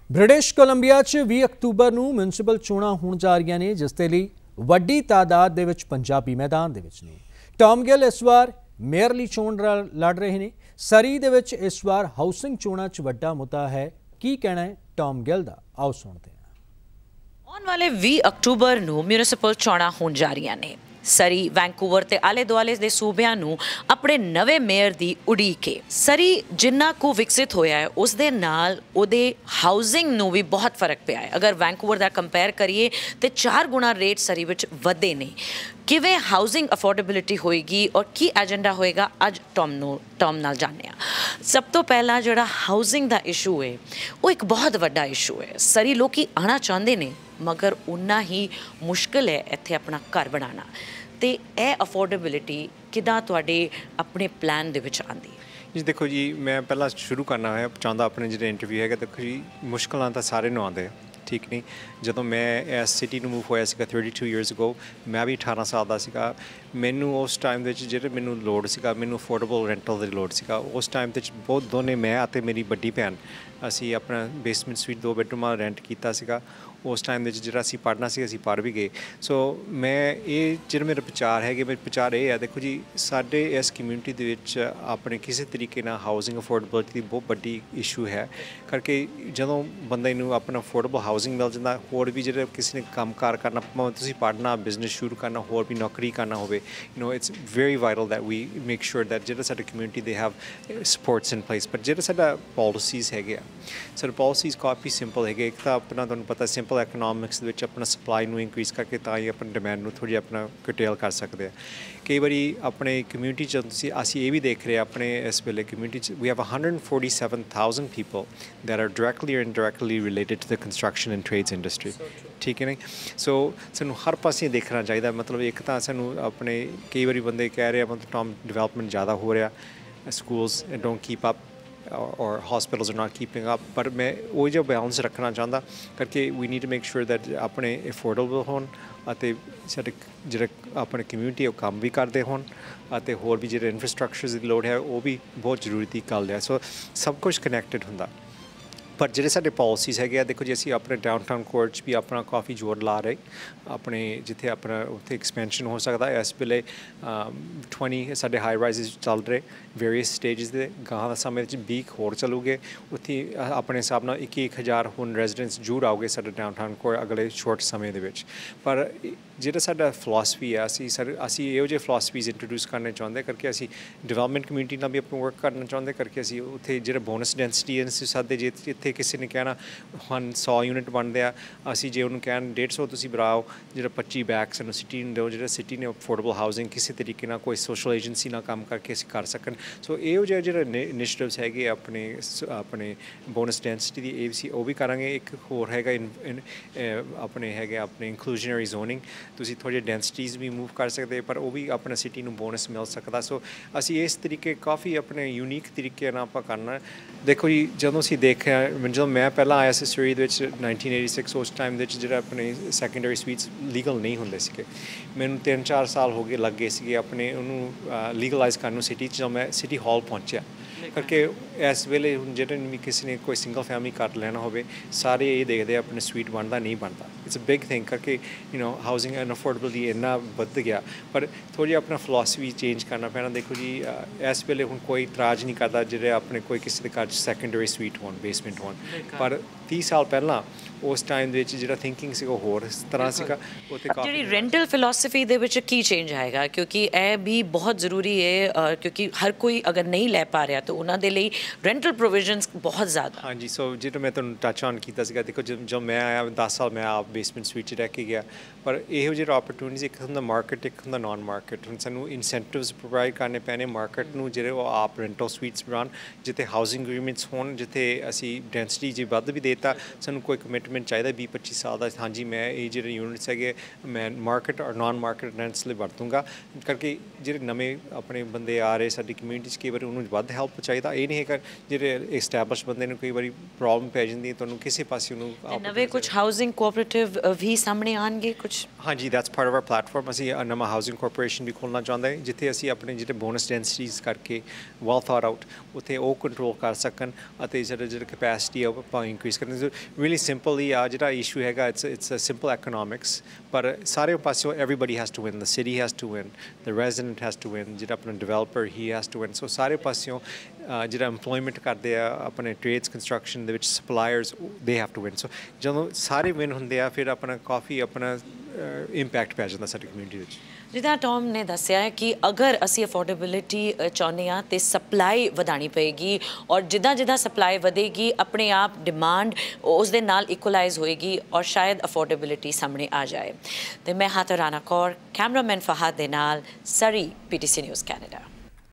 British Columbia 20 October ਨੂੰ municipal ਚੋਣਾਂ ਹੋਣ ਜਾ ਰਹੀਆਂ ਨੇ, ਜਿਸ ਦੇ ਲਈ ਵੱਡੀ ਤਾਦਾਦ ਦੇ ਵਿੱਚ ਪੰਜਾਬੀ ਮੈਦਾਨ ਦੇ ਵਿੱਚ ਨੇ। ਟੌਮ ਗਿਲ ਇਸ ਵਾਰ ਮੇਅਰ ਲਈ ਚੋਣ ਲੜ ਰਹੇ ਨੇ। ਸਰੀ ਦੇ ਵਿੱਚ ਇਸ ਵਾਰ ਹਾਊਸਿੰਗ ਚੋਣਾਂ 'ਚ ਵੱਡਾ ਮੁੱਦਾ ਹੈ। ਕੀ ਕਹਿਣਾ ਹੈ ਟੌਮ ਗਿਲ ਦਾ, ਆਓ ਸੁਣਦੇ ਹਾਂ। ਆਉਣ ਵਾਲੇ 20 ਅਕਤੂਬਰ ਨੂੰ म्यूनसिपल ਚੋਣਾਂ ਹੋਣ ਜਾ ਰਹੀਆਂ ਨੇ। सरी वैंकूवर ते आले दुआले दे सूबियां नूं अपने नवे मेयर दी उड़ीक है। सरी जिन्ना को विकसित होया है उस दे नाल उहदे हाउसिंग नूं भी बहुत फर्क पिया है। अगर वैंकूवर दा कंपेयर करिए तो 4 गुणा रेट सरी विच वधे ने। किवें हाउसिंग अफोर्डेबिलिटी होएगी और की एजेंडा होएगा अज टॉम नाल जानने आ। सब तो पहला जिहड़ा हाउसिंग दा इशू है वो एक बहुत वड्डा इशू है। सरी लोकी आना चाहते ने मगर उन्ना ही मुश्किल है इत्थे अपना घर बनाना। तो यह अफोर्डेबिलिटी किदां तुहाडे अपने प्लान दे विच आंदी है? जी देखो जी, मैं पहला शुरू करना है चाहता अपने जो इंटरव्यू है। देखो जी, मुश्किल तो सारे नूं आते ठीक नहीं। जो मैं इस सिटी में मूव होया 32 ईयर्स अगो, मैं भी 18 साल का सीगा। मैनू उस टाइम जो मैनू लोड़ सीगा, मैनू अफोर्डेबल रेंटल की लोड़ सीगा। उस टाइम बहुत दोने मैं आते मेरी बड़ी भैन असी अपना बेसमेंट स्वीट 2 बेडरूम रेंट किया सीगा। उस टाइम जो असी पढ़ना सी असी पढ़ भी गए। सो मैं ये जो मेरा प्रचार है, मेरा प्रचार ये है, देखो जी साढ़े इस कम्यूनिटी के अपने किसी तरीके ना हाउसिंग अफोर्डेबिलिटी की बहुत बड़ी इशू है। करके जो बंदे नूं अपना अफोर्डेबल हाउसिंग मिल जाता, होर भी जो किसी ने काम कार करना, तुसीं पढ़ना, बिजनेस शुरू करना, होर भी नौकरी करना हो, it's very vital that we make sure that जो साडी community they have supports in place. पर जो साडा पॉलिसीज़ है, साडे पॉलिसीज़ काफ़ी सिंपल है। एक तो अपना तुहानूं पता सिंपल इकनॉमिक्स अपना सप्लाई में इंक्रीज़ करके तो ही अपनी डिमांड में थोड़ी अपना कटेल कर सकते हैं। कई बार अपने कम्यूनिटी असी ये भी देख रहे हैं अपने इस वेले community we have 147,000 people that are directly और indirectly related to the construction and trades industry. ठीक है नहीं। सो सानू हर पासे देखना चाहिए। मतलब एक तो सानू अपने कई बार बंदे कह रहे हैं मतलब टॉम डिवेलपमेंट ज़्यादा हो रहा, स्कूल्स डोंट कीप अप और hospitals are not keeping up. पर मैं वो जो बैलेंस रखना चाहता करके we need to make sure that अपने अफोर्डेबल होन अते साडे जिहड़े अपने कम्यूनिटी वो काम भी करते होन अते होर भी जिहड़े इंफ्रास्ट्रक्चर की लोड़ है वो भी बहुत जरूरी की गल है। सो सब कुछ कनैक्टेड हुंदा। पर जो साढ़े पॉलिसीज़ है, देखो जी असी अपने डाउनटाउन कोर्ट भी अपना काफ़ी जोर ला रहे अपने जिथे अपना उत्थे एक्सपेंशन हो सकता है। इस वेले 20 साढ़े हाई राइज़ चल रहे वेरीयस स्टेजिस के। गाँव का समय 20 होर चलूगे उत्थे अपने हिसाब नाल 21,000 हुण रेजिडेंट्स जरूर आओगे साढ़े डाउनटाउन कोर्ट अगले छोटे समय दे विच। पर जो साडा फिलोसफी है असी इहो जिहे फिलोसफीज़ इंट्रोड्यूस करने चाहते करके असी डिवेलपमेंट कम्यूनिटी नाल भी अपना वर्क करना चाहते करके असी उत्थे जिहड़ा बोनस डेंसिटी साडे जे इत्थे किसी ने कहना 100 यूनिट बनते हैं, असी जे उन्होंने कहना 150 तुसीं बनाओ, जो 25 बैग सानूं सिटी ने दो, जो सिटी ने अफोर्डेबल हाउसिंग किसी तरीके ना कोई सोशल एजेंसी ना काम करके असी कर सकन। सो इहो जिहे जो इनिशिएटिव्स है अपने अपने बोनस डेंसिटी की ये भी करांगे। एक होर हैगा अपने है अपने इंक्लूजनरी जोनिंग, तुसीं थोड़ी डेंसिटीज़ भी मूव कर सकते पर वो भी अपने सिटी नूं बोनस मिल सकता। सो असी इस तरीके काफ़ी अपने यूनीक तरीके नाल आपां करना। देखो जी जदों असीं देखिया जो मैं पहला आया सी सरी 1986 उस टाइम जो अपने सैकेंडरी स्वीट्स लीगल नहीं होंगे थे। मैनू 3-4 साल हो गए लग गए थे अपने उन्होंने लीगलाइज करने सिटी जो मैं सिटी हॉल पहुँचा करके इस वेले जो भी किसी ने कोई सिंगल फैमिली घर लेना हो सारे ये देखते अपने स्वीट बनता नहीं बनता। इट्स अ बिग थिंग करके हाउसिंग एंड अफोर्डेबिलिटी इन्ना बढ़ गया। पर थोड़ी अपना फिलोसफी चेंज करना पैना। देखो जी इस वेले हुण कोई इतराज़ नहीं करता जो अपने कोई किसी के घर सैकेंडरी स्वीट हो बेसमेंट हो। पर 30 साल पहला उस टाइम जो थिंकिंग से होर तरह से जी रेंटल फिलोसफी दे विच की चेंज आएगा क्योंकि यह भी बहुत ज़रूरी है क्योंकि हर कोई अगर नहीं लै पा रहा तो उन्होंने लिए रेंटल प्रोविजनस बहुत ज़्यादा। हाँ जी। सो जो मैं तुहानूं टच ऑन किया देखो जो मैं आया 10 साल मैं आप बेसमेंट स्वीट रह के गया। पर इहो जो अपॉर्चुनिटीज़ एक होंदा मार्केट एक होंदा नॉन मार्केट। हुण सानूं इंसेंटिव्स प्रोवाइड करने पैने मार्केट नूं जिहड़े आप रेंटल स्वीट्स बनाउण जिथे हाउसिंग अग्रीमेंट्स होण जिथे असी डेंसिटी जे वध भी देता सानूं कोई कमिटमेंट चाहिए 20-25 साल का। हाँ जी मैं ये जो यूनिट्स है मैं मार्केट और नॉन मार्केट रेंट्स लिए वरतूँगा करके जो नवे अपने बंदे आ रहे साडी कम्यूनिटी कई बार उन्होंने वध हैल्प ਚਾਹੀਦਾ। ਇਹ ਨਹੀਂ ਹੈਗਾ ਜਿਹੜੇ ਐਸਟੈਬਲਿਸ਼ ਬੰਦੇ ਨੂੰ ਕਈ ਵਾਰੀ ਪ੍ਰੋਬਲਮ ਪੈ ਜਾਂਦੀ ਹੈ ਤੁਹਾਨੂੰ ਕਿਸੇ ਪਾਸੇ ਨੂੰ ਨਵੇਂ ਕੁਝ ਹਾਊਸਿੰਗ ਕੋਆਪਰੇਟਿਵ ਵੀ ਸਾਹਮਣੇ ਆਣਗੇ ਕੁਝ। ਹਾਂਜੀ, that's part of R platform. ਅਸੀਂ ਨਵਾਂ ਹਾਊਸਿੰਗ ਕਾਰਪੋਰੇਸ਼ਨ ਵੀ ਖੋਲ੍ਹਣਾ ਚਾਹੁੰਦੇ ਹਾਂ ਜਿੱਥੇ ਅਸੀਂ ਆਪਣੇ ਜਿਹੜੇ ਬੋਨਸ ਡੈਂਸਿਟੀਜ਼ ਕਰਕੇ ਵੈਲ ਥਾਟ ਆਊਟ ਉੱਥੇ ਉਹ ਕੰਟਰੋਲ ਕਰ ਸਕਣ ਅਤੇ ਜਿਹੜਾ ਕੈਪੈਸਿਟੀ ਆ ਉਹ ਆਪਾਂ ਇੰਕਰੀਜ਼ ਕਰਨ। ਰੀਅਲੀ ਸਿੰਪਲੀ ਆ ਜਿਹੜਾ ਇਸ਼ੂ ਹੈਗਾ ਇਟਸ ਅ ਸਿੰਪਲ ਇਕਨੋਮਿਕਸ, ਪਰ ਸਾਰੇ ਪਾਸਿਓਂ everybody has to win, the city has to win, the resident has to win, ਜਿਹੜਾ ਆਪਣਾ ਡਿਵੈਲਪਰ ਹੀ ਹੈਜ਼ ਟੂ ਵਿਨ। ਸੋ ਸਾਰੇ ਪਾਸਿਓਂ ਜਿਹੜਾ ਇੰਪਲੋਇਮੈਂਟ ਕਰਦੇ ਆ ਆਪਣੇ ਟ੍ਰੇਡਸ ਕੰਸਟਰਕਸ਼ਨ ਦੇ ਵਿੱਚ suppliers they have to win. ਸੋ ਜਦੋਂ ਸਾਰੇ ਵਿਨ ਹੁੰਦੇ ਆ ਫਿਰ ਆਪਣਾ ਕਾਫੀ ਆਪਣਾ ਇੰਪੈਕਟ ਪੈ ਜਾਂਦਾ ਸਾਡੀ ਕਮਿਊਨਿਟੀ ਵਿੱਚ। ਜਿੱਦਾਂ ਟੌਮ ਨੇ ਦੱਸਿਆ ਹੈ ਕਿ ਅਗਰ ਅਸੀਂ ਅਫੋਰਡੇਬਿਲਿਟੀ ਚਾਹੁੰਦੇ ਹਾਂ ਤੇ ਸਪਲਾਈ ਵਧਾਉਣੀ ਪਏਗੀ ਔਰ ਜਿੱਦਾਂ ਜਿੱਦਾਂ ਸਪਲਾਈ ਵਧੇਗੀ ਆਪਣੇ ਆਪ ਡਿਮਾਂਡ ਉਸ ਦੇ ਨਾਲ ਇਕੁਲਾਈਜ਼ ਹੋਏਗੀ ਔਰ ਸ਼ਾਇਦ ਅਫੋਰਡੇਬਿਲਿਟੀ ਸਾਹਮਣੇ ਆ ਜਾਏ। ਤੇ ਮੈਂ ਹਾਂ ਰਾਣਾ ਕੌਰ, ਕੈਮਰਾਮੈਨ ਫਹਾਦ ਦੇ ਨਾਲ, ਸਰੀ, PTC ਨਿਊਜ਼ ਕੈਨੇਡਾ।